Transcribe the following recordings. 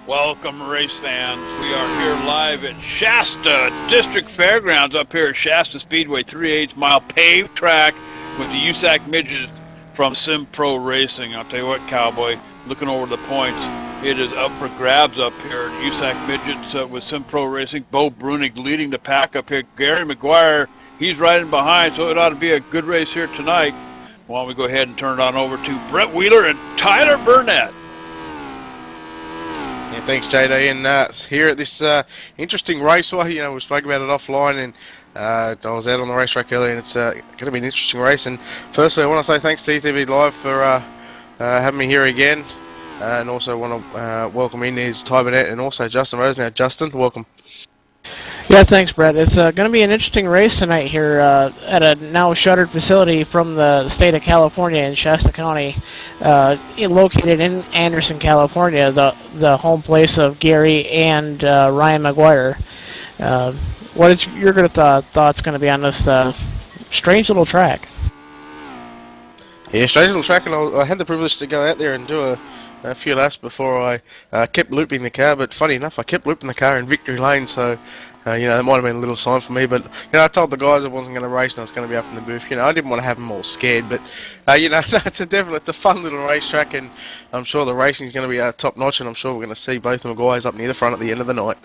Welcome, race fans. We are here live at Shasta District Fairgrounds up here at Shasta Speedway, 3/8 mile paved track with the USAC Midgets from Sim Pro Racing. I'll tell you what, Cowboy, looking over the points, it is up for grabs up here. USAC Midgets with Sim Pro Racing. Bo Brunig leading the pack up here. Gary McGuire, he's riding behind, so it ought to be a good race here tonight. Why don't we go ahead and turn it on over to Brett Wheeler and Tyler Burnett. Yeah, thanks, JD. And here at this interesting race, well, you know, we spoke about it offline, and I was out on the racetrack earlier, and it's going to be an interesting race. And firstly, I want to say thanks to ETV Live for having me here again, and also want to welcome in is Ty Burnett and also Justin Rose. Now, Justin, welcome. Yeah, thanks, Brett. It's going to be an interesting race tonight here at a now shuttered facility from the state of California in Shasta County, located in Anderson, California, the home place of Gary and Ryan McGuire. What is your thoughts going to be on this strange little track? Yeah, strange little track, and I had the privilege to go out there and do a few laps before I kept looping the car. But funny enough, I kept looping the car in Victory Lane, so you know, that might have been a little sign for me. But you know, I told the guys I wasn't going to race and I was going to be up in the booth. You know, I didn't want to have them all scared, but you know, it's a fun little racetrack, and I'm sure the racing is going to be top notch, and I'm sure we're going to see both of the guys up near the front at the end of the night.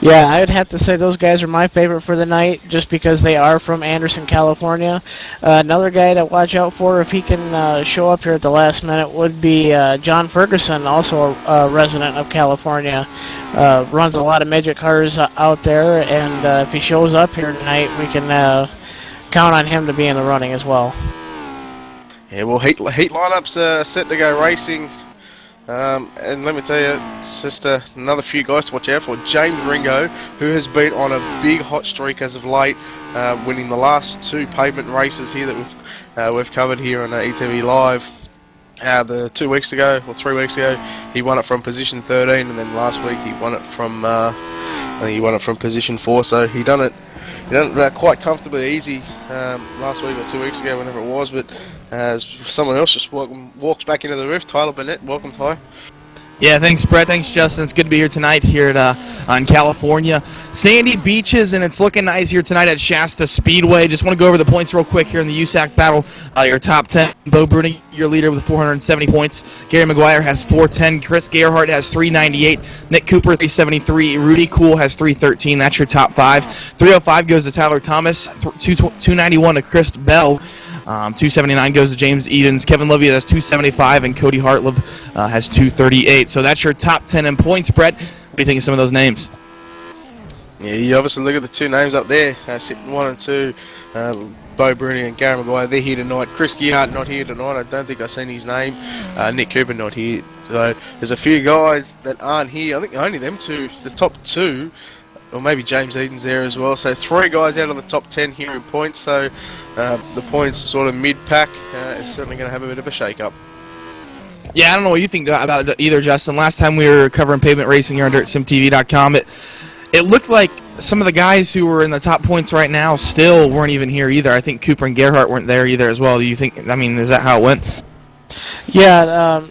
Yeah, I would have to say those guys are my favorite for the night, just because they are from Anderson, California. Another guy to watch out for, if he can show up here at the last minute, would be John Ferguson, also a resident of California. Runs a lot of midget cars out there, and if he shows up here tonight, we can count on him to be in the running as well. Yeah, well, heat lineups are set to go racing. And let me tell you, it's just another few guys to watch out for. James Ringo, who has been on a big hot streak as of late, winning the last two pavement races here that we've covered here on ETV Live. The 2 weeks ago, or 3 weeks ago, he won it from position 13, and then last week he won it from I think he won it from position 4. So he done it quite comfortably easy last week or 2 weeks ago, whenever it was. But as someone else just walks back into the roof, Tyler Burnett, welcome, Ty. Yeah, thanks, Brett. Thanks, Justin. It's good to be here tonight here in California. Sandy beaches, and it's looking nice here tonight at Shasta Speedway. Just want to go over the points real quick here in the USAC battle. Your top 10, Bo Brunig, your leader with 470 points. Gary McGuire has 410. Chris Gerhardt has 398. Nick Cooper, 373. Rudy Cool has 313. That's your top 5. 305 goes to Tyler Thomas. 291 to Chris Bell. 279 goes to James Edens. Kevin Lovey has 275, and Cody Hartleb has 238. So that's your top 10 in points, Brett. What do you think of some of those names? Yeah, you obviously look at the two names up there, sitting 1 and 2, Bo Brunig and Gary McGuire. They're here tonight. Chris Gerhardt not here tonight. I don't think I've seen his name. Nick Cooper not here. So there's a few guys that aren't here. I think only them two, the top 2. Or maybe James Eden's there as well. So 3 guys out of the top 10 here in points. So the points sort of mid-pack is certainly going to have a bit of a shake-up. Yeah, I don't know what you think about it either, Justin. Last time we were covering pavement racing here under SimTV.com, it looked like some of the guys who were in the top points right now still weren't even here either. I think Cooper and Gerhardt weren't there either as well. Do you think, I mean, is that how it went? Yeah,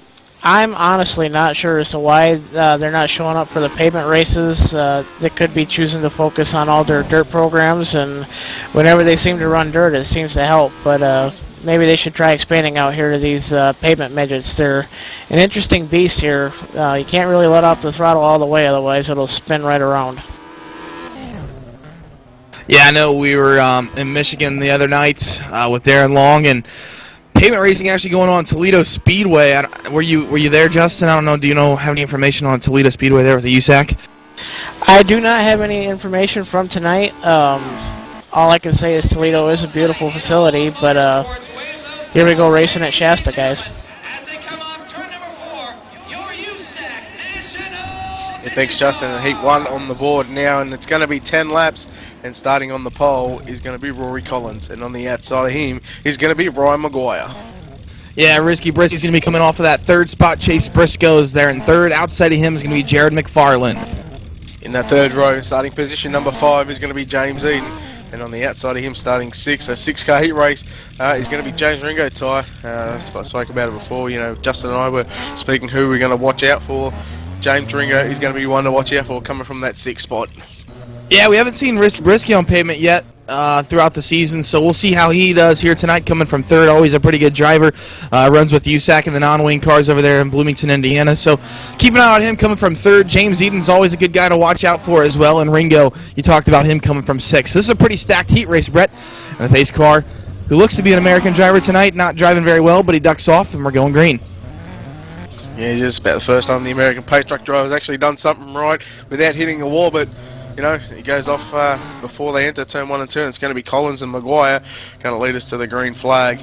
I'm honestly not sure as to why they're not showing up for the pavement races. They could be choosing to focus on all their dirt programs, and whenever they seem to run dirt, it seems to help. But maybe they should try expanding out here to these pavement midgets. They're an interesting beast here. You can't really let off the throttle all the way, otherwise it'll spin right around. Yeah, I know we were in Michigan the other night with Darren Long, and pavement racing actually going on at Toledo Speedway. Were you there, Justin? I don't know. Do you have any information on Toledo Speedway there with the USAC? I do not have any information from tonight. All I can say is Toledo is a beautiful facility, but here we go racing at Shasta, guys. Yeah, thanks, Justin. Heat 1 on the board now, and it's going to be 10 laps. And starting on the pole is going to be Rory Collins, and on the outside of him is going to be Ryan McGuire. Yeah, Risky Briscoe's going to be coming off of that 3rd spot. Chase Briscoe's there in 3rd. Outside of him is going to be Jared McFarland. In that 3rd row, starting position number 5 is going to be James Eden, and on the outside of him, starting 6, a 6-car heat race, is going to be James Ringo. Ty, I spoke about it before. You know, Justin and I were speaking who we're going to watch out for James Ringo is going to be one to watch out for coming from that 6th spot. Yeah, we haven't seen Brisky on pavement yet throughout the season, so we'll see how he does here tonight, coming from 3rd. Always a pretty good driver. Runs with USAC and the non-wing cars over there in Bloomington, Indiana. So keep an eye on him coming from 3rd. James Eden's always a good guy to watch out for as well. And Ringo, you talked about him coming from 6th. This is a pretty stacked heat race, Brett. And the pace car, who looks to be an American driver tonight, not driving very well, but he ducks off, and we're going green. Yeah, just about the first time the American pace truck driver's actually done something right without hitting a wall, but you know, he goes off before they enter turn 1 and 2, and it's going to be Collins and Maguire going to lead us to the green flag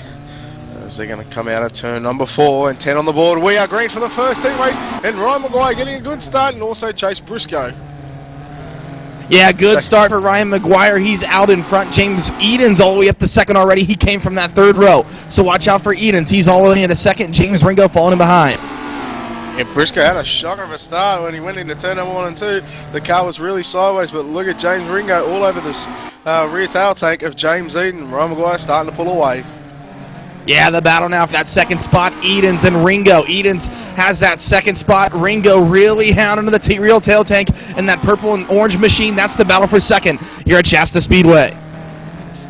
as they're going to come out of turn number 4 and 10 on the board. We are green for the first heat race, and Ryan Maguire getting a good start, and also Chase Briscoe. Yeah, good start for Ryan Maguire. He's out in front. James Eden's all the way up to 2nd already. He came from that 3rd row, so watch out for Eden's. He's all the way into 2nd. James Ringo falling in behind. Yeah, Briscoe had a shocker of a start when he went into turn number 1 and 2. The car was really sideways, but look at James Ringo all over this rear tail tank of James Eden. Ryan Maguire starting to pull away. Yeah, the battle now for that 2nd spot, Eden's and Ringo. Eden's has that 2nd spot. Ringo really hounding to the real tail tank and that purple and orange machine. That's the battle for 2nd here at Shasta Speedway.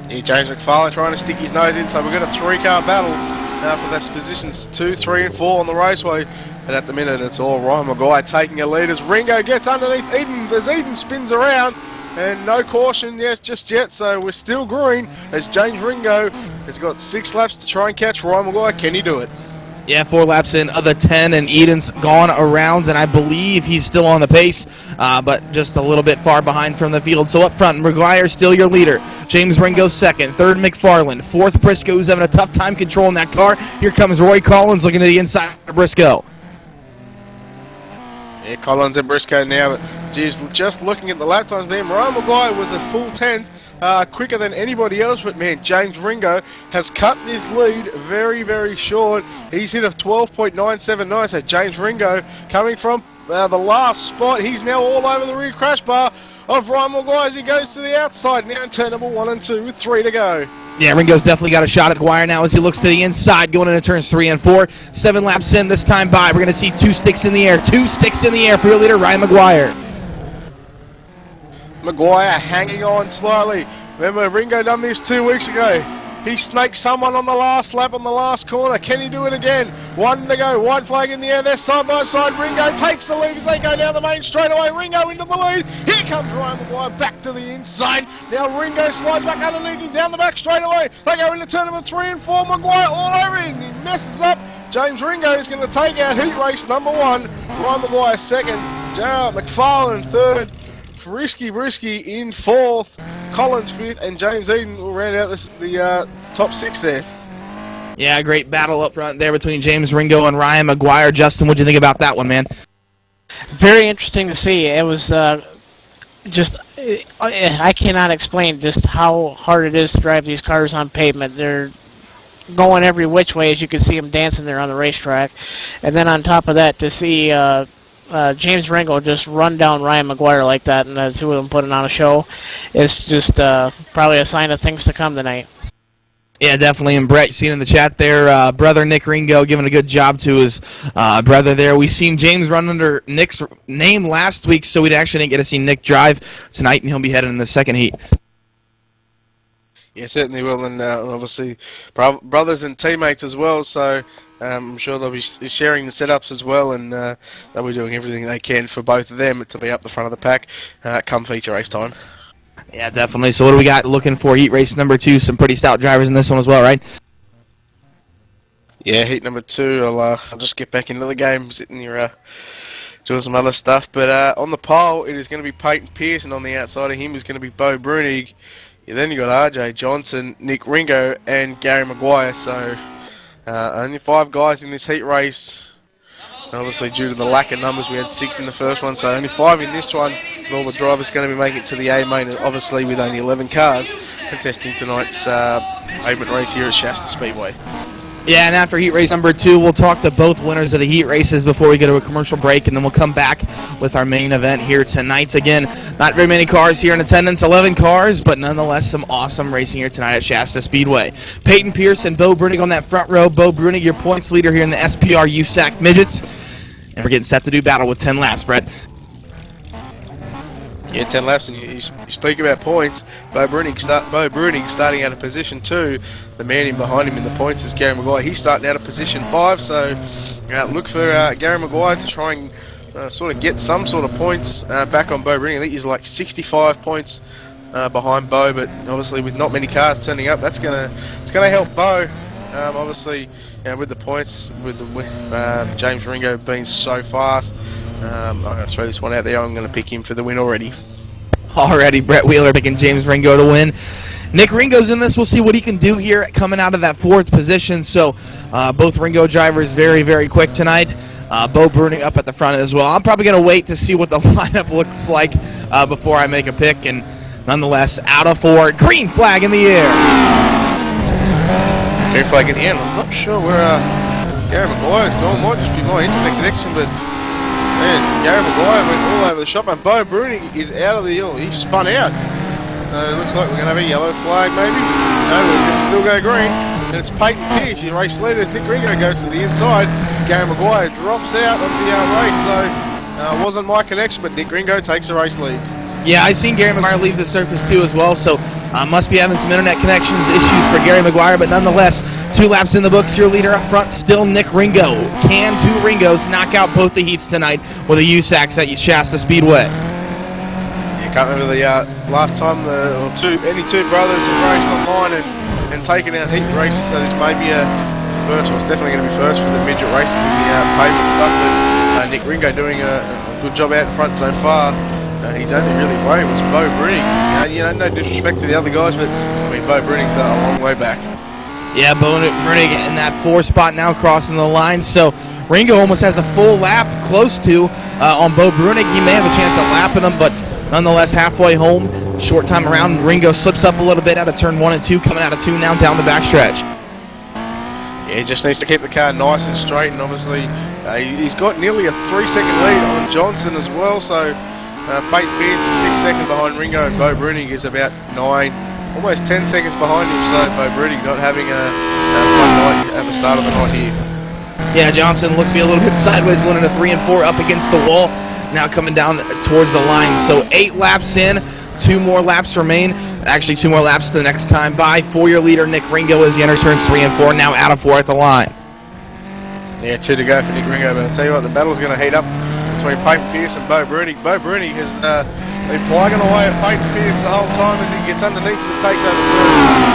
Yeah, James McFarlane trying to stick his nose in, so we've got a 3-car battle for that's positions 2, 3 and 4 on the raceway. And at the minute, it's all Ryan Maguire taking a lead as Ringo gets underneath Eden as Eden spins around. And no caution just yet, so we're still green as James Ringo has got 6 laps to try and catch Ryan Maguire. Can he do it? Yeah, 4 laps in of the 10, and Eden's gone around, and I believe he's still on the pace, but just a little bit far behind from the field. So up front, Maguire's still your leader. James Ringo 2nd, 3rd McFarlane, 4th Briscoe, who's having a tough time controlling that car. Here comes Roy Collins looking to the inside of Briscoe. Yeah, Collins and Briscoe now, but geez, just looking at the lap times, man, Ryan Maguire was a full 10th quicker than anybody else, but man, James Ringo has cut this lead very, very short. He's hit a 12.979, so James Ringo coming from the last spot. He's now all over the rear crash bar of Ryan Maguire as he goes to the outside, now in turn number 1 and 2 with 3 to go. Yeah, Ringo's definitely got a shot at Maguire now as he looks to the inside, going into turns 3 and 4. 7 laps in this time by. We're going to see 2 sticks in the air. 2 sticks in the air for your leader, Ryan Maguire. Maguire hanging on slightly. Remember, Ringo done this 2 weeks ago. He snaked someone on the last lap on the last corner. Can he do it again? 1 to go. White flag in the air. They're side by side. Ringo takes the lead as they go down the main straightaway. Ringo into the lead. Here comes Ryan Maguire back to the inside. Now Ringo slides back underneath him down the back straightaway. They go into turn number 3 and 4. Maguire all over him. He messes up. James Ringo is going to take out heat race number 1. Ryan Maguire 2nd. McFarlane 3rd. Brisky in 4th. Collins 5th, and James Eden will round out the top 6 there. Yeah, great battle up front there between James Ringo and Ryan Maguire. Justin, what do you think about that one, man? Very interesting to see. It was I cannot explain just how hard it is to drive these cars on pavement. They're going every which way, as you can see them dancing there on the racetrack. And then on top of that, to see James Ringo just run down Ryan Maguire like that, and the 2 of them putting on a show, is just probably a sign of things to come tonight. Yeah, definitely. And Brett, you seen in the chat there, brother Nick Ringo giving a good job to his brother there. We seen James run under Nick's name last week, so we actually didn't get to see Nick drive tonight, and he'll be heading in the 2nd heat. Yeah, certainly will, and obviously brothers and teammates as well, so I'm sure they'll be sharing the setups as well, and they'll be doing everything they can for both of them to be up the front of the pack come feature race time. Yeah, definitely. So what do we got looking for heat race number 2? Some pretty stout drivers in this one as well, right? Yeah, heat number 2, I'll just get back into the game, sitting here doing some other stuff, but on the pole it is going to be Peyton Pierce, and on the outside of him is going to be Bo Brunig. Yeah, then you got RJ Johnson, Nick Ringo, and Gary Maguire, so only 5 guys in this heat race. Obviously, due to the lack of numbers, we had 6 in the first one, so only 5 in this one. And all the drivers going to be making it to the A main, obviously with only 11 cars contesting tonight's pavement race here at Shasta Speedway. Yeah, and after heat race number 2, we'll talk to both winners of the heat races before we go to a commercial break, and then we'll come back with our main event here tonight. Again, not very many cars here in attendance, 11 cars, but nonetheless some awesome racing here tonight at Shasta Speedway. Peyton Pierce and Bo Brunig on that front row. Bo Brunig, your points leader here in the SPR USAC Midgets. and we're getting set to do battle with 10 laps, Brett. Yeah, 10 laps, and you speak about points. Bo Bruning starting out of position 2. The man in behind him in the points is Gary Maguire. He's starting out of position 5, so look for Gary Maguire to try and sort of get some sort of points back on Bo Bruning. I think he's like 65 points behind Bo, but obviously with not many cars turning up, it's gonna help Bo. Obviously, with the points, with James Ringo being so fast. I'm going to throw this one out there. I'm going to pick him for the win already. Already, Brett Wheeler picking James Ringo to win. Nick Ringo's in this. We'll see what he can do here coming out of that 4th position. So both Ringo drivers very, very quick tonight. Bo Bruning up at the front as well. I'm probably going to wait to see what the lineup looks like before I make a pick. And nonetheless, out of 4, green flag in the air. Green flag in the air. I'm not sure where Gary Maguire's going. Might just be my internet connection, but man, Gary Maguire went all over the shop, and Bo Bruning is out of the hill. He spun out. It looks like we're going to have a yellow flag, maybe. No, we can still go green. And it's Peyton Pierce, your race leader. Nick Ringo goes to the inside. Gary Maguire drops out of the race, so it wasn't my connection, but Nick Ringo takes the race lead. Yeah, I seen Gary Maguire leave the surface too as well, so must be having some internet connections issues for Gary Maguire, but nonetheless, 2 laps in the books. Your leader up front, still Nick Ringo. Can 2 Ringos knock out both the heats tonight with the USACs at Shasta Speedway? You can't remember the last time any two brothers have raced online and taken out heat races, so this may be a first. Well, it's definitely going to be first for the midget races in the pavement stuff, but Nick Ringo doing a good job out in front so far. He's only really worried was Bo Bruning. No disrespect to the other guys, but I mean, Bo Bruning's a long way back. Yeah, Bo Bruning in that 4 spot now, crossing the line. So Ringo almost has a full lap, close to on Bo Bruning. He may have a chance at lapping him, but nonetheless, halfway home, short time around, Ringo slips up a little bit out of turn 1 and 2, coming out of 2 now down the backstretch. Yeah, he just needs to keep the car nice and straight, and obviously he's got nearly a 3-second lead on Johnson as well. So Peyton Pierce is 6 seconds behind Ringo, and Bo Bruning is about 9, almost 10 seconds behind him. So Bo Bruning not having a fun night at the start of the night here. Yeah, Johnson looks to be a little bit sideways, going into 3 and 4 up against the wall. Now coming down towards the line. So 8 laps in, 2 more laps remain. Actually, 2 more laps the next time by for your leader, Nick Ringo, as he enters turns 3 and 4, now out of 4 at the line. Yeah, 2 to go for Nick Ringo, but I'll tell you what, the battle's going to heat up between Peyton Pierce and Bo Bruning. Bo Bruning has been plugging away at Peyton Pierce the whole time as he gets underneath and takes over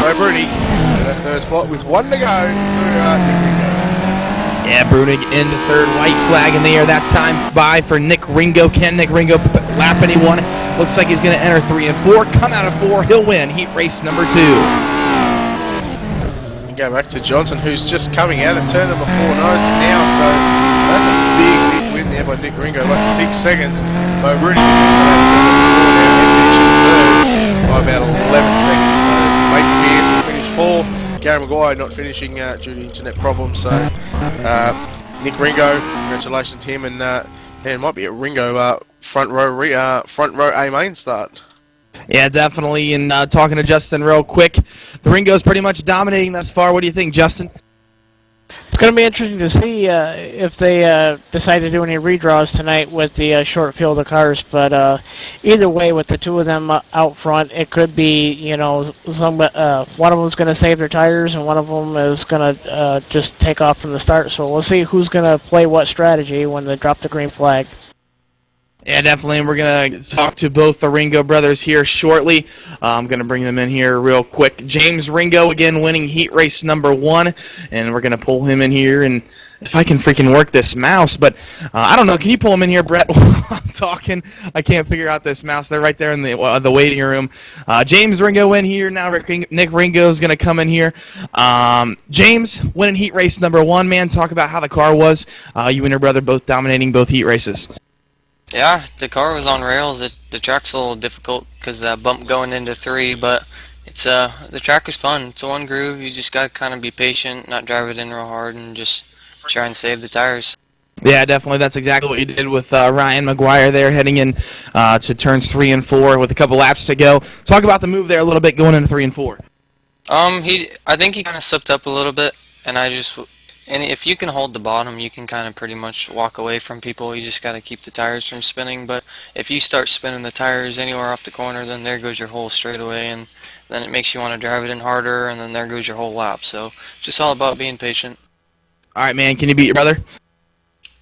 Bo Bruning in that 3rd spot with 1 to go for Nick Ringo. Yeah, Bruning in the 3rd, white flag in the air that time by for Nick Ringo. Can Nick Ringo lap anyone? Looks like he's going to enter 3 and 4, come out of 4, he'll win heat race number 2. And go back to Johnson, who's just coming out of turn number 4 now, so that's a big win there by Nick Ringo, like 6 seconds. Bo Bruning by about 11 seconds. So Peyton Pierce will finish 4. Gary Maguire not finishing due to internet problems. So Nick Ringo, congratulations to him, and it might be a Ringo front row A main start. Yeah, definitely. And talking to Justin real quick, the Ringo's pretty much dominating thus far. What do you think, Justin? It's going to be interesting to see if they decide to do any redraws tonight with the short field of cars. But either way, with the 2 of them out front, it could be, one of them is going to save their tires, and one of them is going to just take off from the start. So we'll see who's going to play what strategy when they drop the green flag. Yeah, definitely, and we're going to talk to both the Ringo brothers here shortly. I'm going to bring them in here real quick. James Ringo, again, winning heat race number 1, and we're going to pull him in here, and if I can freaking work this mouse, but I don't know, can you pull him in here, Brett, while I'm talking? I can't figure out this mouse. They're right there in the waiting room. James Ringo in here now. Nick Ringo is going to come in here. James, winning heat race number 1, man. Talk about how the car was. You and your brother both dominating both heat races. Yeah, the car was on rails. The track's a little difficult because that bump going into 3, but it's the track is fun. It's a 1 groove. You just got to kind of be patient, not drive it in real hard, and just try and save the tires. Yeah, definitely. That's exactly what you did with Ryan Maguire there, heading in to turns 3 and 4 with a couple laps to go. Talk about the move there a little bit going into 3 and 4. I think he kind of slipped up a little bit, and I just And if you can hold the bottom, you can kind of pretty much walk away from people. You just got to keep the tires from spinning. But if you start spinning the tires anywhere off the corner, then there goes your whole straightaway, and then it makes you want to drive it in harder, and then there goes your whole lap. So it's just all about being patient. All right, man. Can you beat your brother?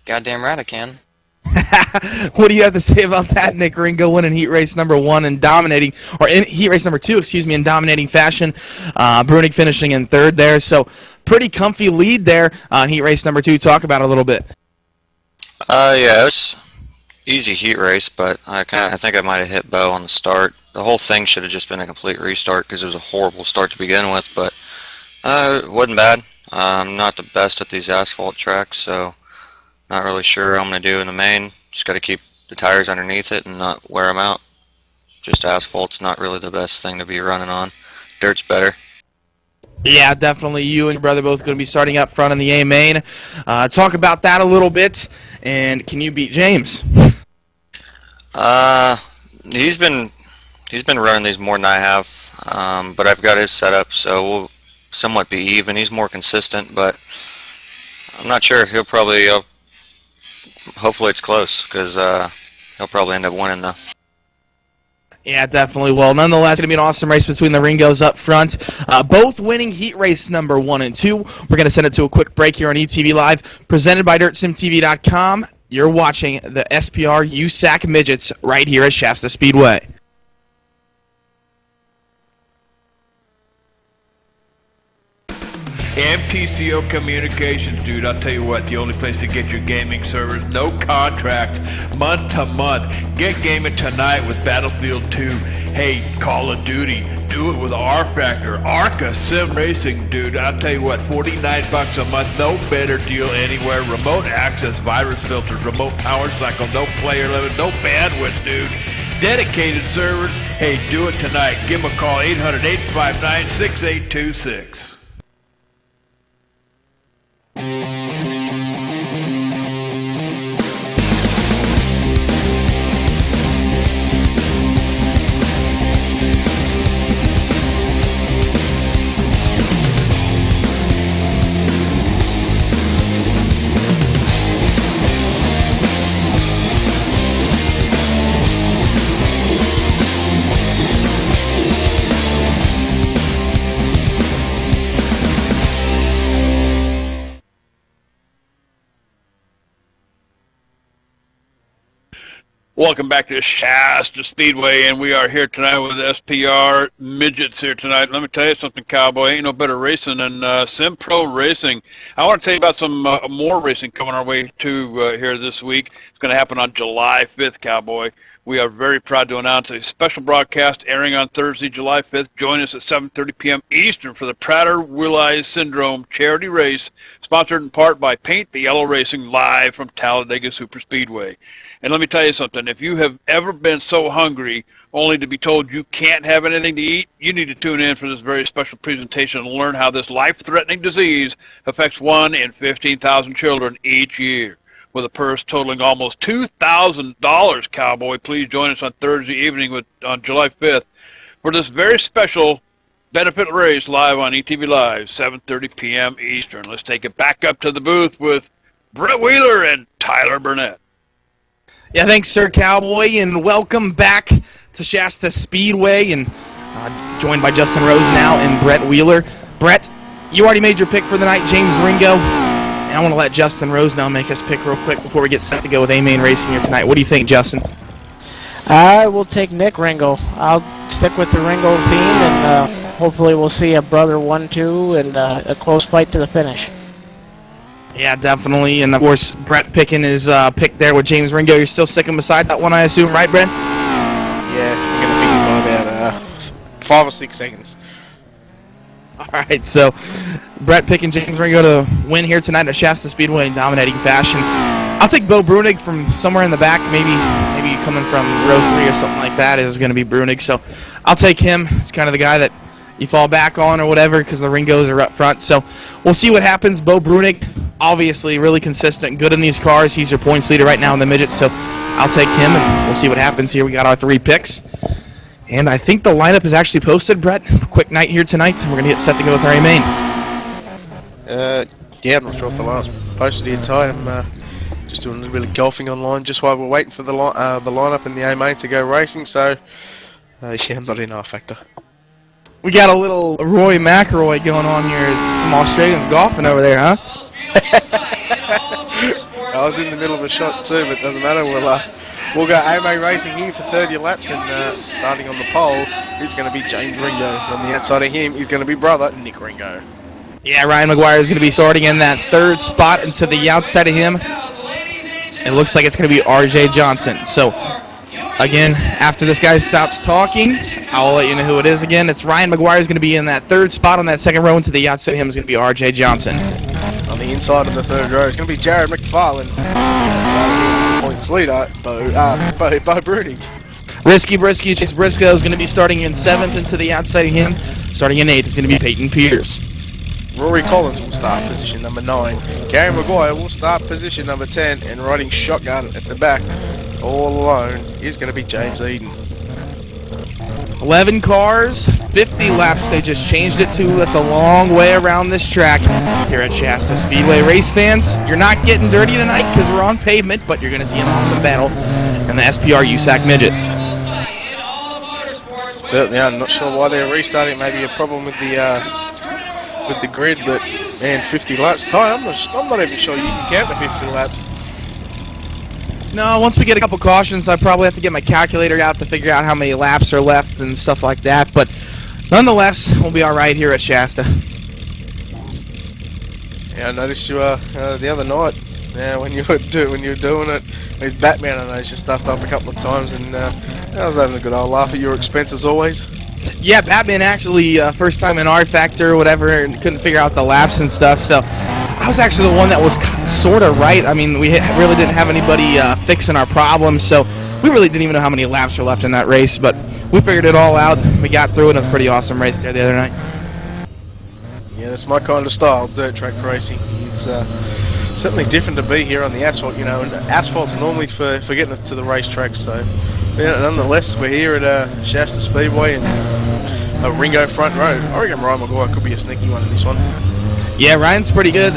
Goddamn right I can. What do you have to say about that? Nick Ringo winning heat race number 1 and dominating, or in heat race number 2, excuse me, in dominating fashion. Brunig finishing in 3rd there. So pretty comfy lead there on heat race number 2. Talk about it a little bit. Yeah, it was easy heat race, but I think I might have hit Bo on the start. The whole thing should have just been a complete restart because it was a horrible start to begin with, but it wasn't bad. I'm not the best at these asphalt tracks, so not really sure how I'm going to do in the main. Just got to keep the tires underneath it and not wear them out. Just asphalt's not really the best thing to be running on. Dirt's better. Yeah, definitely. You and your brother both going to be starting up front in the A main. Talk about that a little bit. And can you beat James? He's been running these more than I have, but I've got his setup, so we'll somewhat be even. He's more consistent, but I'm not sure. He'll probably, hopefully it's close, because he'll probably end up winning though. Yeah, definitely. Well, nonetheless, it's going to be an awesome race between the Ringos up front. Both winning heat race number 1 and 2. We're going to send it to a quick break here on ETV Live, presented by DirtSimTV.com. You're watching the SPR USAC Midgets right here at Shasta Speedway. MTCO Communications, dude, I'll tell you what, the only place to get your gaming servers, no contract, month to month. Get gaming tonight with Battlefield 2. Hey, Call of Duty, do it with R-Factor, Arca Sim Racing, dude. I'll tell you what, $49 a month, no better deal anywhere. Remote access, virus filters, remote power cycle, no player limit, no bandwidth, dude. Dedicated servers, hey, do it tonight. Give them a call, 800-859-6826. Welcome back to Shasta Speedway, and we are here tonight with SPR Midgets here tonight. Let me tell you something, Cowboy. Ain't no better racing than Sim Pro Racing. I want to tell you about some more racing coming our way, too, here this week. It's going to happen on July 5th, Cowboy. We are very proud to announce a special broadcast airing on Thursday, July 5th. Join us at 7:30 p.m. Eastern for the Prater-Willi Syndrome charity race, sponsored in part by Paint the Yellow Racing, live from Talladega Superspeedway. And let me tell you something, if you have ever been so hungry only to be told you can't have anything to eat, you need to tune in for this very special presentation and learn how this life-threatening disease affects 1 in 15,000 children each year. With a purse totaling almost $2,000, Cowboy, please join us on Thursday evening on July 5th for this very special benefit race live on ETV Live, 7:30 p.m. Eastern. Let's take it back up to the booth with Brett Wheeler and Tyler Burnett. Yeah, thanks, Sir Cowboy, and welcome back to Shasta Speedway, and joined by Justin Rose now and Brett Wheeler. Brett, you already made your pick for the night, James Ringo, and I want to let Justin Rose now make us pick real quick before we get set to go with A-Main Racing here tonight. What do you think, Justin? I will take Nick Ringo. I'll stick with the Ringo theme, and hopefully we'll see a brother 1-2 and a close fight to the finish. Yeah, definitely, and of course, Brett picking his pick there with James Ringo. You're still sticking beside that one, I assume, right, Brett? Yeah, we're going to beat him by about 5 or 6 seconds. All right, so Brett picking James Ringo to win here tonight at Shasta Speedway in dominating fashion. I'll take Bo Brunig from somewhere in the back, maybe coming from row 3 or something like that is going to be Brunig. So I'll take him. It's kind of the guy that you fall back on or whatever because the Ringos are up front. So we'll see what happens. Bo Brunig, obviously really consistent, good in these cars. He's your points leader right now in the midgets, so I'll take him, and we'll see what happens here. We got our 3 picks. And I think the lineup is actually posted, Brett. Quick night here tonight, and we're going to get set to go with our A-Main. Yeah, I'm not sure if the last posted here, Ty. I'm just doing a little bit of golfing online just while we're waiting for the lineup in the A main to go racing. So yeah, I'm not in R Factor. We got a little Roy McIlroy going on here. Some Australians golfing over there, huh? I was in the middle of a shot too, but it doesn't matter. We'll go A-Main racing here for 30 laps, and starting on the pole, it's going to be James Ringo. On the outside of him, he's going to be brother Nick Ringo. Yeah, Ryan McGuire is going to be starting in that third spot, and to the outside of him, it looks like it's going to be R.J. Johnson. So, again, after this guy stops talking, I'll let you know who it is again. It's Ryan McGuire is going to be in that third spot on that second row, and to the outside of him is going to be R.J. Johnson. On the inside of the third row, it's going to be Jared McFarlane. Points leader, Bo Broody. Risky Brisky, Chase Briscoe is going to be starting in 7th, and to the outside of him, starting in 8th, is going to be Peyton Pierce. Rory Collins will start position number 9. Gary Maguire will start position number 10, and riding shotgun at the back, all alone, is going to be James Eden. 11 cars, 50 laps. They just changed it to. That's a long way around this track here at Shasta Speedway. Race fans, you're not getting dirty tonight because we're on pavement, but you're going to see an awesome battle in the SPR USAC Midgets. Certainly, I'm not sure why they're restarting. Maybe a problem with the grid, but man, 50 laps. Ty, I'm not even sure you can count the 50 laps. No, once we get a couple cautions, I probably have to get my calculator out to figure out how many laps are left and stuff like that. But nonetheless, we'll be all right here at Shasta. Yeah, I noticed you the other night. Yeah, when you were doing it with Batman, I noticed you stuffed up a couple of times, and I was having a good old laugh at your expense as always. Yeah, Batman actually first time in R Factor or whatever, and couldn't figure out the laps and stuff. So I was actually the one that was sort of right. I mean, we really didn't have anybody fixing our problems, so we really didn't even know how many laps were left in that race. But we figured it all out. We got through it. It was a pretty awesome race there the other night. Yeah, that's my kind of style, dirt track racing. It's certainly different to be here on the asphalt. You know, and asphalt's normally for getting it to the racetrack. So, yeah, nonetheless, we're here at Shasta Speedway and Ringo front row. I reckon Ryan Maguire could be a sneaky one in this one. Yeah, Ryan's pretty good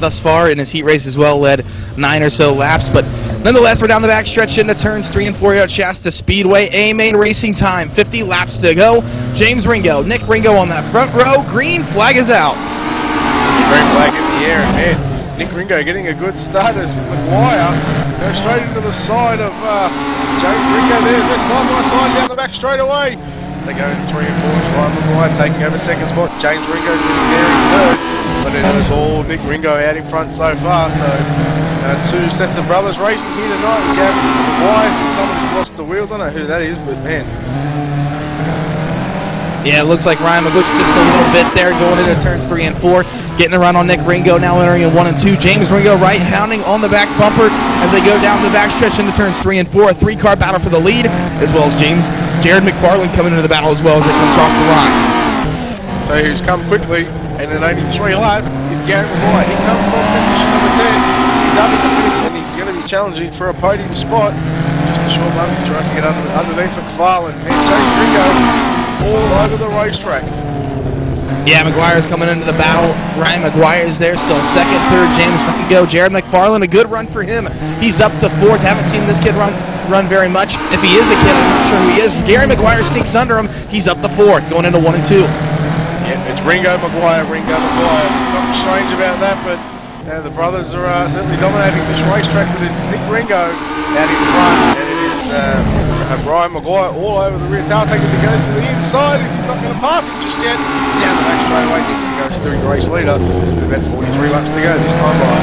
thus far in his heat race as well, led 9 or so laps. But nonetheless, we're down the back stretch into turns 3 and 4 here at Shasta Speedway. A-Main racing time, 50 laps to go. James Ringo, Nick Ringo on that front row. Green flag is out. Green flag in the air, man. Nick Ringo getting a good start as Maguire goes straight into the side of James Ringo there. They're side by side down the back straight away. They go in 3 and 4. Ryan Maguire taking over second spot. James Ringo's in there in third. But it is all Nick Ringo out in front so far. So 2 sets of brothers racing here tonight. We have Maguire. Somebody's lost the wheel. Don't know who that is, but man. Yeah, it looks like Ryan Maguire just a little bit there going into turns 3 and 4. Getting around on Nick Ringo, now entering in 1 and 2. James Ringo right hounding on the back bumper as they go down the back stretch into turns 3 and 4. A 3-car battle for the lead, as well as Jared McFarlane coming into the battle as well as they come across the line. So who's come quickly and in only 3 laps is Gary Maguire. He comes from position number 10. He's up in the finish and he's going to be challenging for a podium spot. Just a short moment, he tries to get underneath McFarlane. And James Ringo all over the racetrack. Yeah, McGuire's coming into the battle. Ryan McGuire's there, still second, third. James Ringo, Jared McFarlane, a good run for him. He's up to 4th. Haven't seen this kid run very much. If he is a kid, I'm not sure who he is. Gary McGuire sneaks under him. He's up to 4th, going into 1 and 2. Yeah, it's Ringo Maguire. There's something strange about that, but the brothers are certainly dominating this racetrack. But it's Nick Ringo out in front, and it is Ryan Maguire all over the rear tail. Taking it goes to the inside. He's not going to pass it just yet. Down the back straight away. Nick Ringo's still race leader. With about 43 laps to go this time by.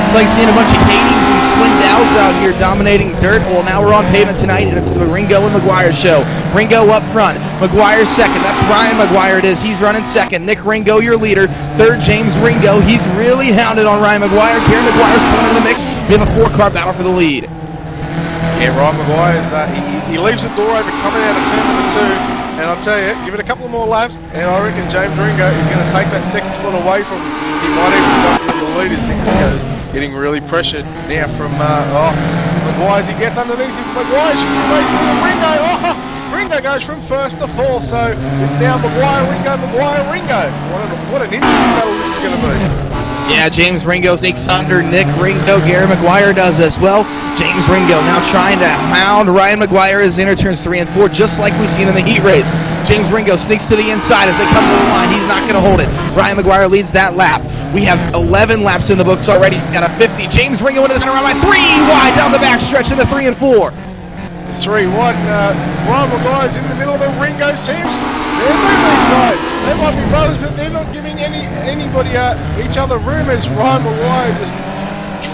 It's like seeing a bunch of Cadies and Swindells out here dominating dirt. Well, now we're on pavement tonight, and it's the Ringo and Maguire show. Ringo up front, Maguire second. That's Ryan Maguire it is. He's running second. Nick Ringo, your leader. Third, James Ringo. He's really hounded on Ryan Maguire. Gary McGuire's coming into the mix. We have a 4-car battle for the lead. Yeah, Ryan Maguire, he leaves the door open coming out of turn number 2. And I'll tell you, give it a couple more laps, and I reckon James Ringo is going to take that second spot away from him. He might even jump into the lead as Nick Ringo's getting really pressured now from Maguire as he gets underneath him. Maguire should be racing with Ringo. Ringo goes from 1st to 4th, so it's now Maguire, Ringo. What an interesting battle this is going to be. Yeah, James Ringo sneaks under Nick Ringo. Gary McGuire does as well. James Ringo now trying to hound Ryan McGuire as inner turns 3 and 4, just like we've seen in the heat race. James Ringo sneaks to the inside as they come to the line. He's not going to hold it. Ryan McGuire leads that lap. We have 11 laps in the books already. Got a 50. James Ringo into the center line by 3 wide down the backstretch into 3 and 4. 3-1. Ryan McGuire's in the middle of the Ringo seems. They're moving these guys. They might be brothers, but they're not giving anybody each other room as Ryan McGuire just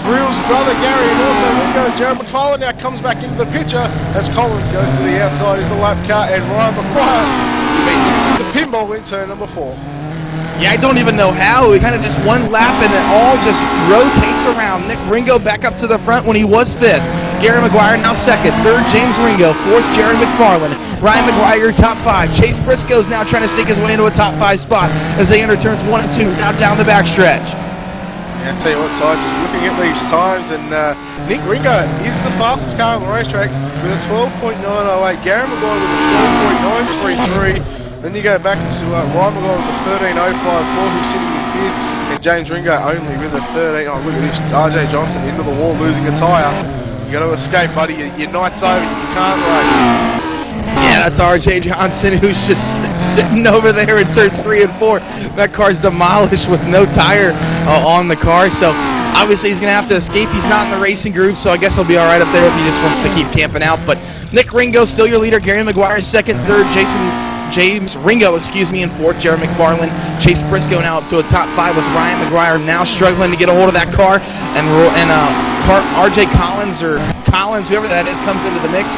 drills brother Gary, and also Ringo. Jared McFarlane now comes back into the picture as Collins goes to the outside in the lap car, and Ryan McGuire beats the pinball in turn number 4. Yeah, I don't even know how. We kind of just one lap and it all just rotates around. Nick Ringo back up to the front when he was 5th. Gary McGuire now 2nd. 3rd, James Ringo. 4th, Jared McFarlane. Ryan McGuire, top 5. Chase Briscoe's now trying to sneak his way into a top 5 spot as they enter turns 1 and 2 now down the backstretch. Yeah, I'll tell you what, Ty, just looking at these times, and Nick Ringo is the fastest car on the racetrack with a 12.908. Gary McGuire with a 12.933. Then you go back to Ryan McGuire with a 13.054, who's sitting in 5th, and James Ringo only with a 13. Oh, look at this. RJ Johnson into the wall, losing a tyre. You got to escape, buddy. Your night's over. You can't race. Yeah, that's RJ Johnson, who's just sitting over there in turns 3 and 4. That car's demolished with no tire on the car, so obviously he's going to have to escape. He's not in the racing group, so I guess he'll be all right up there if he just wants to keep camping out. But Nick Ringo still your leader. Gary McGuire 2nd, 3rd, James Ringo, in 4th, Jared McFarlane. Chase Briscoe now up to a top 5 with Ryan McGuire now struggling to get a hold of that car, and RJ Collins, or Collins, whoever that is, comes into the mix.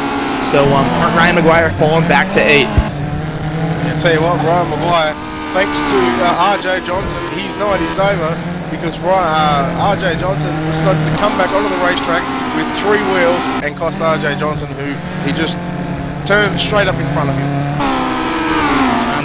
So Ryan McGuire falling back to 8th. I'll tell you what, Ryan McGuire, thanks to RJ Johnson, his night is over because RJ Johnson decided to come back onto the racetrack with 3 wheels and cost RJ Johnson, who he just turned straight up in front of him.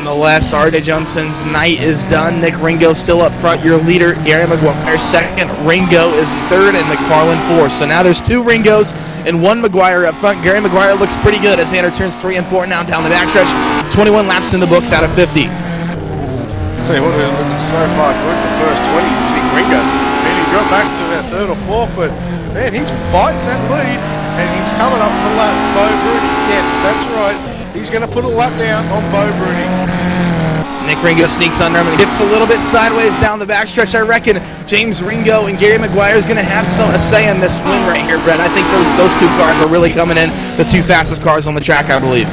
Nonetheless, RJ Johnson's night is done. Nick Ringo still up front, your leader. Gary McGuire 2nd. Ringo is 3rd, and McFarlane 4th. So now there's 2 Ringos and 1 McGuire up front. Gary McGuire looks pretty good as he enters turns 3 and 4 now down the backstretch. 21 laps in the books out of 50. I'll tell you what, we're looking so far good. The first 20 is Nick Ringo. Man, he got back to about 3rd or 4th, but man, he's fighting that lead, and he's coming up to lap Bo Bruni. Yes, that's right. He's going to put a lap down on Bo Bruni. Nick Ringo sneaks under him and gets a little bit sideways down the backstretch. I reckon James Ringo and Gary McGuire is going to have a say in this win right here, Brett. I think those 2 cars are really coming in, the 2 fastest cars on the track, I believe.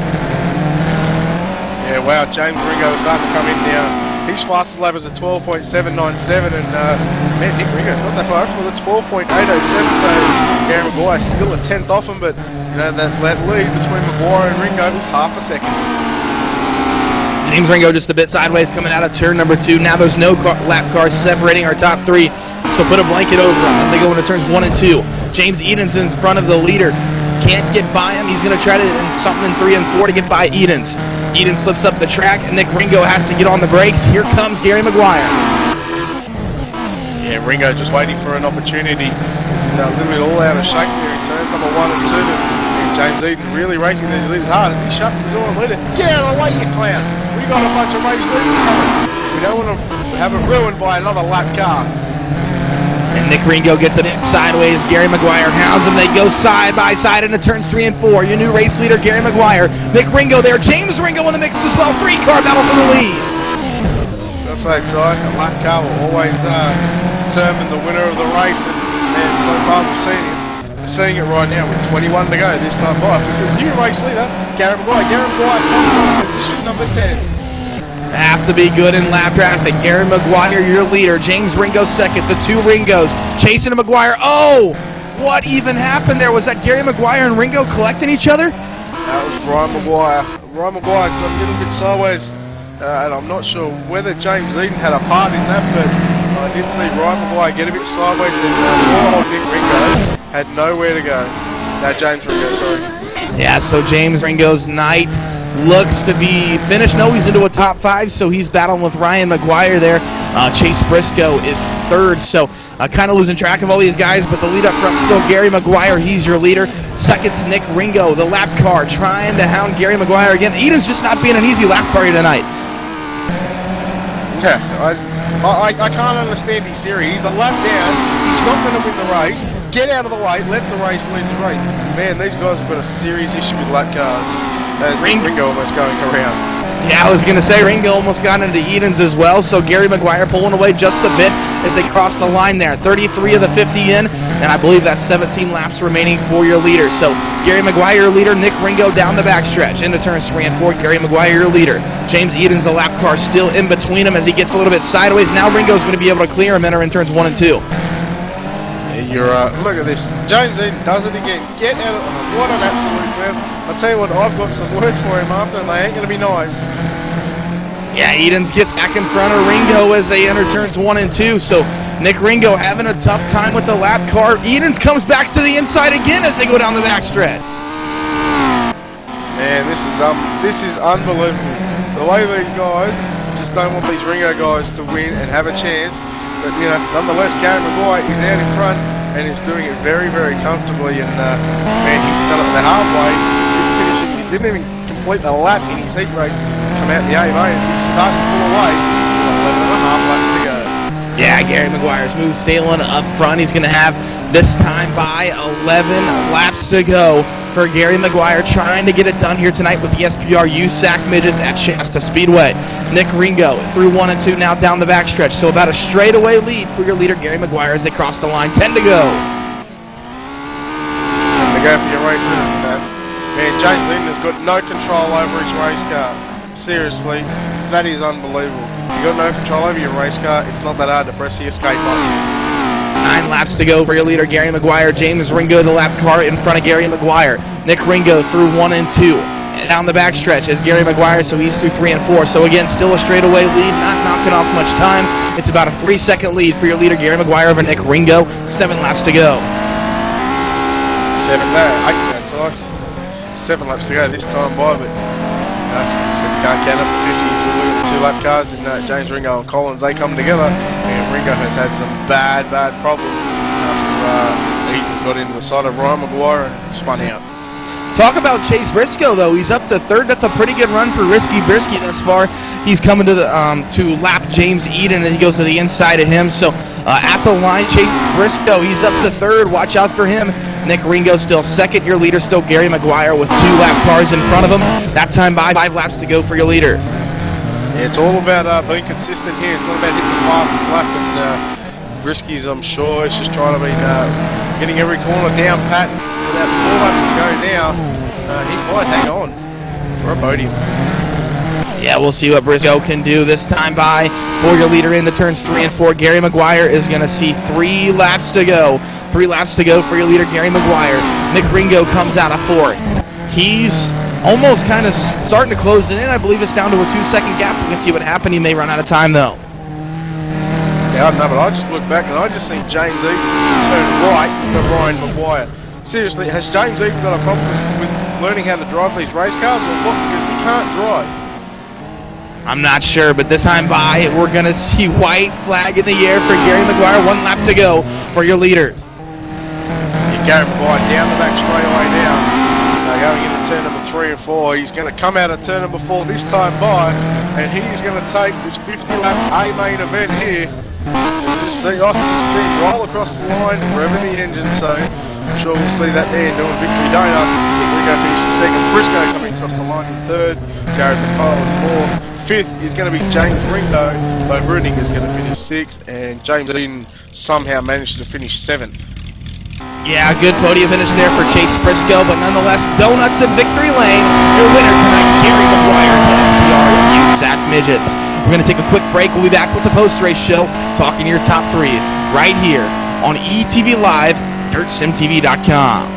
Yeah, wow, James Ringo is starting to come in now. His fastest lap is a 12.797, and man, Nick Ringo's not that far off with a 12.807, so Gary McGuire still a 10th off him, but you know that lead between McGuire and Ringo is half a second. James Ringo just a bit sideways coming out of turn number 2. Now there's no lap cars separating our top 3, so put a blanket over them as they go into turns 1 and 2. James Edens in front of the leader. Can't get by him. He's going to try to something in 3 and 4 to get by Edens. Edens slips up the track, and Nick Ringo has to get on the brakes. Here comes Gary McGuire. Yeah, Ringo just waiting for an opportunity. He's a little bit all out of shape there in turns number 1 and 2. And James Eden really racing these leaders hard. As he shuts the door and leader, get out of the way, you clown. We got a bunch of race leaders coming. We don't want to have it ruined by another lap car. And Nick Ringo gets a bit sideways. Gary McGuire hounds him. They go side by side into turns 3 and 4. Your new race leader, Gary McGuire. Nick Ringo there. James Ringo in the mix as well. 3-car battle for the lead. That's right, Ty. A lap car will always determine the winner of the race. And so far we've seen him. We're seeing it right now with 21 to go this time by. The new race leader, Gary McGuire. Gary McGuire comes on position number 10. Have to be good in lap traffic. Gary McGuire, your leader. James Ringo 2nd. The 2 Ringos chasing McGuire. Oh! What even happened there? Was that Gary McGuire and Ringo collecting each other? That was Ryan McGuire. Ryan McGuire got a little bit sideways, and I'm not sure whether James Eden had a part in that, but I did see Ryan McGuire get a bit sideways, and poor old Nick Ringo had nowhere to go. No, James Ringo, sorry. Yeah, so James Ringo's night looks to be finished. No, he's into a top 5, so he's battling with Ryan McGuire there. Chase Briscoe is 3rd, so kind of losing track of all these guys, but the lead up front still Gary McGuire. He's your leader. 2nd's Nick Ringo, the lap car, trying to hound Gary McGuire again. Eden's just not being an easy lap car tonight. Yeah, I can't understand his theory. He's a lap down. He's not going to win the race. Get out of the way. Let the race lead the race. Man, these guys have got a serious issue with lap cars. As Ringo almost going around. Yeah, I was going to say Ringo almost got into Edens as well, so Gary McGuire pulling away just a bit as they cross the line there. 33 of the 50 in, and I believe that's 17 laps remaining for your leader. So Gary McGuire, your leader, Nick Ringo down the backstretch. Into turns 3 and 4, Gary McGuire, your leader. James Edens, the lap car, still in between him as he gets a little bit sideways. Now Ringo's going to be able to clear him, entering turns 1 and 2. You're look at this. James Eden does it again. Get out of what an absolute man. I'll tell you what, I've got some words for him after, and they ain't going to be nice. Yeah, Edens gets back in front of Ringo as they enter turns 1 and 2. So Nick Ringo having a tough time with the lap car. Edens comes back to the inside again as they go down the backstretch. Man, this is unbelievable. The way these guys just don't want these Ringo guys to win and have a chance. But, you know, nonetheless, Gary McGuire is out in front and is doing it very, very comfortably. And, man, he's done it at the halfway. He didn't even complete the lap in his heat race. Come out in the AMA and he's starting to pull away. 11 and a half laps to go. Yeah, Gary McGuire's smooth sailing up front. He's going to have this time by 11 laps to go for Gary McGuire, trying to get it done here tonight with the SPR USAC Midgets at Shasta Speedway. Nick Ringo through 1 and 2 now down the backstretch. So about a straightaway lead for your leader, Gary McGuire, as they cross the line. 10 to go. And to go for your race winner. Man, James Eden has got no control over his race car. Seriously, that is unbelievable. You've got no control over your race car. It's not that hard to press the escape button. 9 laps to go for your leader, Gary McGuire. James Ringo, the lap car in front of Gary McGuire. Nick Ringo through 1 and 2. And down the backstretch is Gary McGuire, so he's through 3 and 4. So again, still a straightaway lead, not knocking off much time. It's about a 3-second lead for your leader, Gary McGuire, over Nick Ringo. 7 laps to go. 7 laps to go this time by, but can't count up to 50s. We look at the 2 lap cars and James Ringo and Collins, they come together, and Ringo has had some bad problems after Eden's got into the side of Ryan McGuire and spun out. Talk about Chase Briscoe, though. He's up to 3rd. That's a pretty good run for Risky Brisky thus far. He's coming to the to lap James Eden, and he goes to the inside of him. So at the line, Chase Briscoe, he's up to 3rd. Watch out for him. Nick Ringo still 2nd. Your leader still Gary McGuire with 2 lap cars in front of him. That time by 5 laps to go for your leader. Yeah, it's all about being consistent here. It's not about hitting the fastest lap. And Brisky's, I'm sure, is just trying to be getting every corner down pat. Without 4 laps to go now, he might hang on for a podium. Yeah, we'll see what Briscoe can do this time by for your leader into turns 3 and 4. Gary McGuire is going to see 3 laps to go. 3 laps to go for your leader, Gary McGuire. Nick Ringo comes out of 4th. He's almost kind of starting to close it in. I believe it's down to a 2-second gap. We can see what happened. He may run out of time, though. Yeah, I don't know, but I just looked back and I just seen James Eden turn right for Ryan McGuire. Seriously, has James Eden got a problem with learning how to drive these race cars or what? Because he can't drive. I'm not sure, but this time by, we're going to see white flag in the air for Gary McGuire. 1 lap to go for your leaders. Gary McGuire down the back straightaway now. Going into turn number 3 and 4. He's going to come out of turn number 4 this time by, and he's going to take this 50-lap A-main event here. Just see, I can just see him roll across the line, revving the engine, so I'm sure we'll see that there doing victory donuts. Ringo finishes 2nd. Briscoe coming across the line in 3rd. Jared McCall in 4th. 5th is going to be James Ringo. Bo Bruning is going to finish 6th, and James Eden somehow managed to finish 7th. Yeah, good podium finish there for Chase Briscoe, but nonetheless, donuts in victory lane. Your winner tonight, Gary McGuire, SPR USAC Midgets. We're going to take a quick break. We'll be back with the post-race show, talking your top 3 right here on ETV Live, DirtSimTV.com.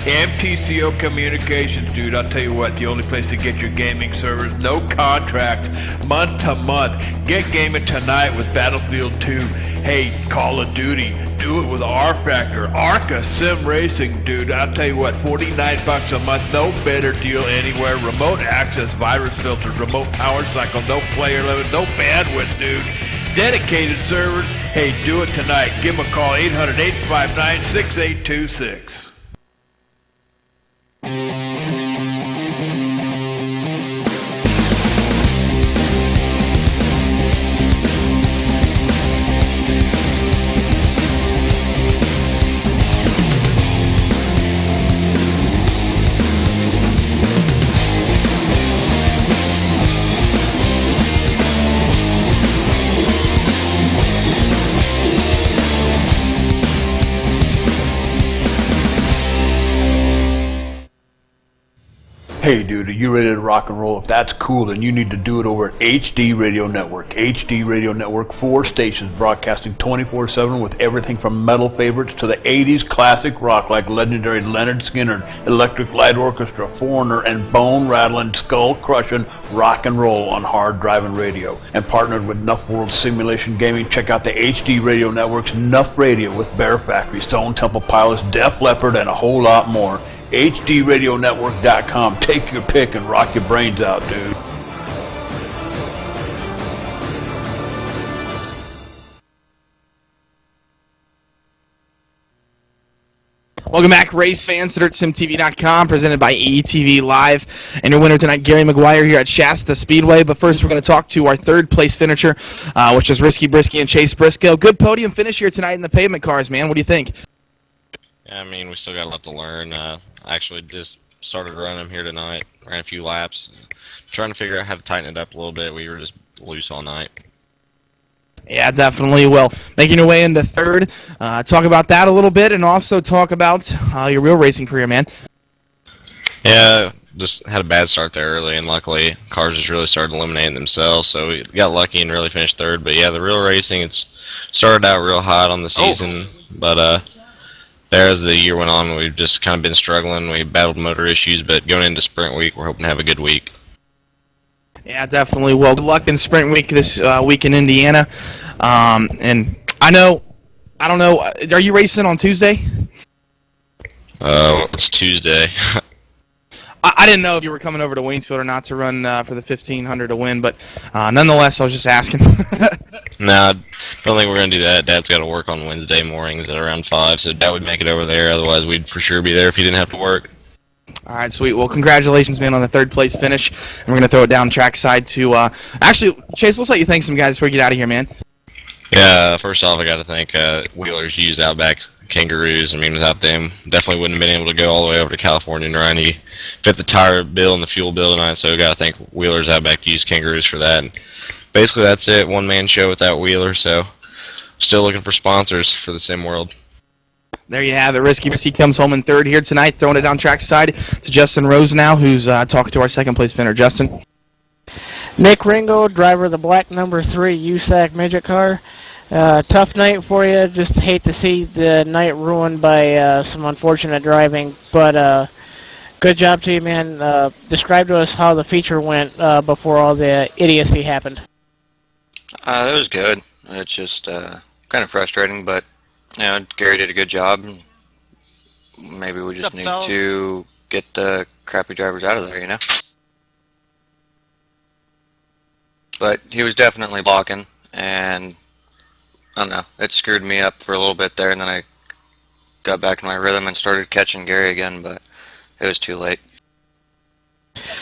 MTCO Communications, dude, I'll tell you what, the only place to get your gaming servers, no contract, month to month. Get gaming tonight with Battlefield 2. Hey, Call of Duty, do it with R-Factor. Arca Sim Racing, dude, I'll tell you what, $49 a month, no better deal anywhere. Remote access, virus filters, remote power cycle, no player limit, no bandwidth, dude. Dedicated servers, hey, do it tonight. Give them a call, 800-859-6826. Hey dude, are you ready to rock and roll? If that's cool, then you need to do it over at HD Radio Network. HD Radio Network, 4 stations broadcasting 24/7 with everything from metal favorites to the 80s classic rock like legendary Leonard Skinner, Electric Light Orchestra, Foreigner, and bone-rattling, skull-crushing rock and roll on hard driving radio. And partnered with Nuff World Simulation Gaming, check out the HD Radio Network's Nuff Radio with Bear Factory, Stone Temple Pilots, Def Leppard, and a whole lot more. HDRadionetwork.com. Take your pick and rock your brains out, dude. Welcome back, race fans, to DirtSimTV.com, presented by ETV Live. And your winner tonight, Gary McGuire, here at Shasta Speedway. But first, we're going to talk to our third-place finisher, which is Risky Brisky and Chase Briscoe. Good podium finish here tonight in the pavement cars, man. What do you think? Yeah, I mean, we still got a lot to learn. I actually just started running them here tonight, ran a few laps, trying to figure out how to tighten it up a little bit. We were just loose all night. Yeah, definitely. Well, making your way into third, talk about that a little bit, and also talk about your real racing career, man. Yeah, just had a bad start there early, and luckily cars just really started eliminating themselves, so we got lucky and really finished third. But yeah, the real racing, it's started out real hot on the season, but there as the year went on, we've just kind of been struggling. We battled motor issues, but going into sprint week, we're hoping to have a good week. Yeah, definitely. Well, good luck in sprint week this week in Indiana. And I don't know, are you racing on Tuesday? It's Tuesday. I didn't know if you were coming over to Waynesfield or not to run for the 1500 to win, but nonetheless, I was just asking. No, I don't think we're going to do that. Dad's got to work on Wednesday mornings at around 5, so Dad would make it over there. Otherwise, we'd for sure be there if he didn't have to work. All right, sweet. Well, congratulations, man, on the third-place finish. And we're going to throw it down trackside to actually, Chase, let's let you thank some guys before we get out of here, man. Yeah, first off, I got to thank Wheeler's used Outback Kangaroos. I mean, without them, definitely wouldn't have been able to go all the way over to California and run. He fit the tire bill and the fuel bill tonight, so I got to thank Wheeler's Outback used Kangaroos for that. And basically, that's it. One-man show without Wheeler, so still looking for sponsors for the Sim World. There you have it. Risky Risky comes home in third here tonight, throwing it down trackside to Justin Rose now, who's talking to our second-place winner. Justin? Nick Ringo, driver of the black number 3 USAC midget car. Tough night for you. Just hate to see the night ruined by some unfortunate driving, but good job to you, man. Describe to us how the feature went before all the idiocy happened. It was good. It's just kind of frustrating, but you know, Gary did a good job. Maybe we just need to get the crappy drivers out of there, you know? But he was definitely blocking, and I don't know, it screwed me up for a little bit there, and then I got back in my rhythm and started catching Gary again, but it was too late.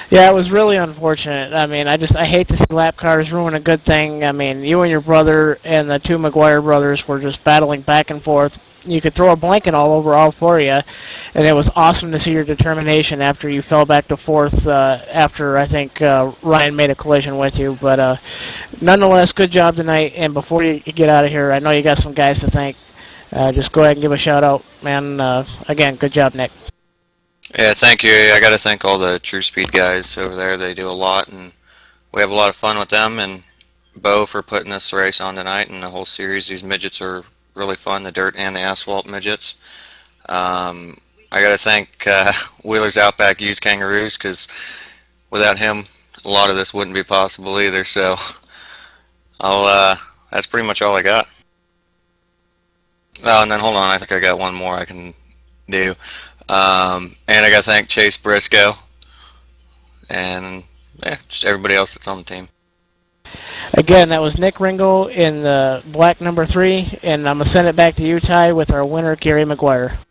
Yeah, it was really unfortunate. I mean, I hate to see lap cars ruin a good thing. I mean, you and your brother and the 2 McGuire brothers were just battling back and forth. You could throw a blanket all for you, and it was awesome to see your determination after you fell back to 4th after, I think, Ryan made a collision with you. But nonetheless, good job tonight, and before you get out of here, I know you got some guys to thank. Just go ahead and give a shout-out, man. Again, good job, Nick. Yeah, thank you. I got to thank all the True Speed guys over there. They do a lot, and we have a lot of fun with them. And Bo for putting this race on tonight and the whole series. These midgets are really fun, the dirt and the asphalt midgets. I got to thank Wheeler's Outback used Kangaroos, because without him, a lot of this wouldn't be possible either. So that's pretty much all I got. Oh, and then hold on, I think I got one more I can do. And I got to thank Chase Briscoe and just everybody else that's on the team. Again, that was Nick Ringo in the black number 3, and I'm going to send it back to you, Ty, with our winner, Gary McGuire.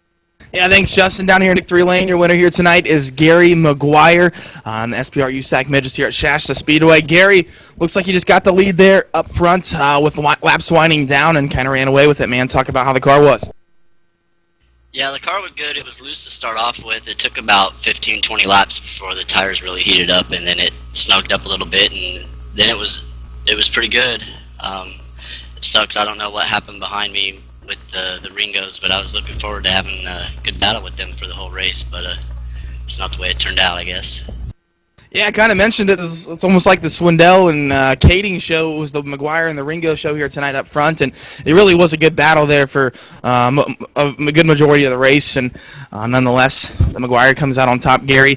Yeah, thanks, Justin. Down here in Nick 3 Lane, your winner here tonight is Gary McGuire on the SPR USAC Midgets here at Shasta Speedway. Gary, looks like you just got the lead there up front with the laps winding down and kind of ran away with it, man. Talk about how the car was. Yeah, the car was good. It was loose to start off with. It took about 15-20 laps before the tires really heated up, and then it snugged up a little bit, and then it was pretty good. It sucks. I don't know what happened behind me with the Ringos, but I was looking forward to having a good battle with them for the whole race, but it's not the way it turned out, I guess. Yeah, I kind of mentioned it. It's almost like the Swindell and Kading show. It was the McGuire and the Ringo show here tonight up front, and it really was a good battle there for a good majority of the race. And nonetheless, the McGuire comes out on top. Gary,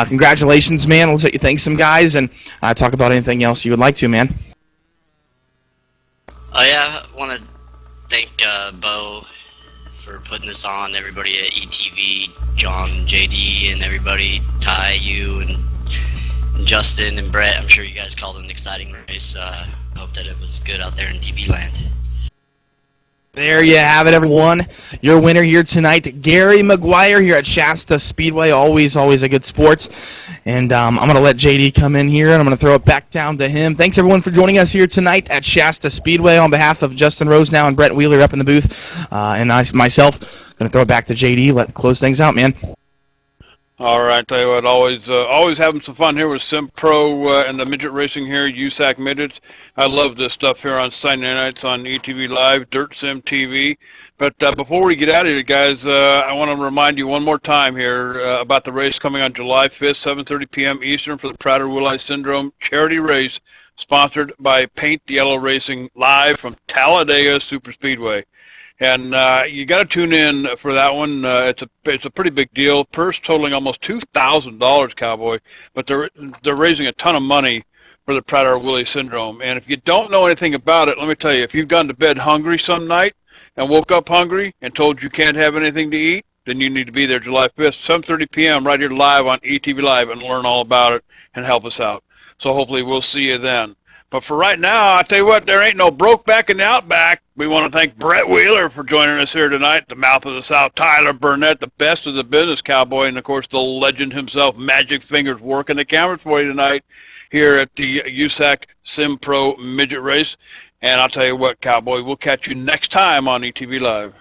congratulations, man. Let's let you thank some guys and talk about anything else you would like to, man. Yeah, I want to thank Bo for putting this on, everybody at ETV, John, JD, and everybody, Ty, you, and Justin and Brett. I'm sure you guys called it an exciting race. I hope that it was good out there in TV land. There you have it, everyone. Your winner here tonight, Gary McGuire here at Shasta Speedway. Always a good sport. And I'm going to let JD come in here, and I'm going to throw it back down to him. Thanks, everyone, for joining us here tonight at Shasta Speedway. On behalf of Justin Rosenau and Brett Wheeler up in the booth, and myself, going to throw it back to JD. Let close things out, man. All right, tell you what, always having some fun here with Sim Pro and the midget racing here, USAC Midgets. I love this stuff here on Sunday nights on ETV Live, Dirt Sim TV. But before we get out of here, guys, I want to remind you one more time here about the race coming on July 5th, 7:30 p.m. Eastern for the Prader-Willi Syndrome charity race, sponsored by Paint the Yellow Racing, live from Talladega Superspeedway. And you got to tune in for that one. It's a pretty big deal. Purse totaling almost $2,000, Cowboy. But they're raising a ton of money for the Prader-Willi syndrome. And if you don't know anything about it, let me tell you, if you've gone to bed hungry some night and woke up hungry and told you can't have anything to eat, then you need to be there July 5th, 7:30 p.m. right here live on ETV Live and learn all about it and help us out. So hopefully we'll see you then. But for right now, I tell you what, there ain't no broke back in the outback. We want to thank Brett Wheeler for joining us here tonight, the mouth of the South, Tyler Burnett, the best of the business, Cowboy, and of course the legend himself, Magic Fingers, working the cameras for you tonight here at the USAC Sim Pro Midget Race. And I'll tell you what, Cowboy, we'll catch you next time on ETV Live.